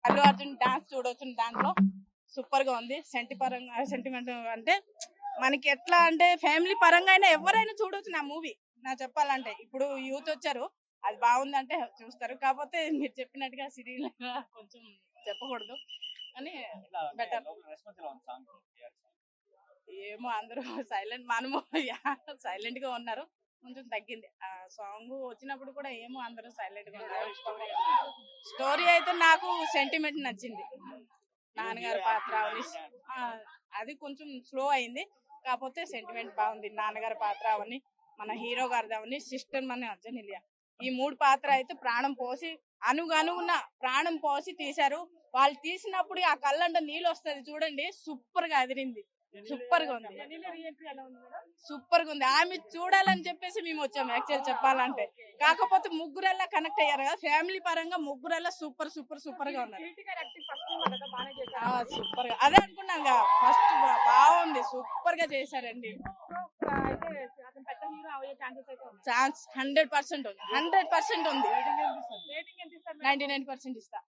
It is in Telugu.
అల్లు అర్జున్ డాన్స్ చూడొచ్చు దాంట్లో, సూపర్ గా ఉంది. సెంటిమెంట్ అంటే మనకి ఎట్లా అంటే ఫ్యామిలీ పరంగా అయినా ఎవరైనా చూడొచ్చు నా మూవీ. నా చెప్పాలంటే ఇప్పుడు యూత్ వచ్చారు, అది బాగుందంటే చూస్తారు. కాకపోతే మీరు చెప్పినట్టుగా సిరీల్ కొంచెం చెప్పకూడదు అని బెటర్. ఏమో అందరూ సైలెంట్, మనము సైలెంట్ గా ఉన్నారు, కొంచెం తగ్గింది. ఆ సాంగ్ వచ్చినప్పుడు కూడా ఏమో అందరూ సైలెంట్ గా ఉన్నారు. స్టోరీ అయితే నాకు సెంటిమెంట్ నచ్చింది. నాన్నగారి పాత్ర అది కొంచెం స్లో అయింది, కాకపోతే సెంటిమెంట్ బాగుంది. నాన్నగారి పాత్ర అవన్నీ, మన హీరో గారిది అవన్నీ, సిస్టర్ మన అర్జునిలియా, ఈ 3 పాత్ర అయితే ప్రాణం పోసి అనుగుణ ప్రాణం పోసి తీశారు. వాళ్ళు తీసినప్పుడు ఆ కళ్ళంట నీళ్ళు వస్తుంది చూడండి, సూపర్ గా అదిరింది, సూపర్ గా ఉంది, సూపర్ గా ఉంది. ఆమె చూడాలని చెప్పేసి మేము వచ్చాము యాక్చువల్ చెప్పాలంటే. కాకపోతే ముగ్గురల్లా కనెక్ట్ అయ్యారు కదా, ఫ్యామిలీ పరంగా ముగ్గురల్లా సూపర్ సూపర్ సూపర్ గా ఉన్నారు. సూపర్ గా అదే అనుకున్నాం కదా, ఫస్ట్ బాగుంది, సూపర్ గా చేశారండి. ఛాన్స్ 100% ఉంది, 100% ఉంది. 99% ఇస్తా.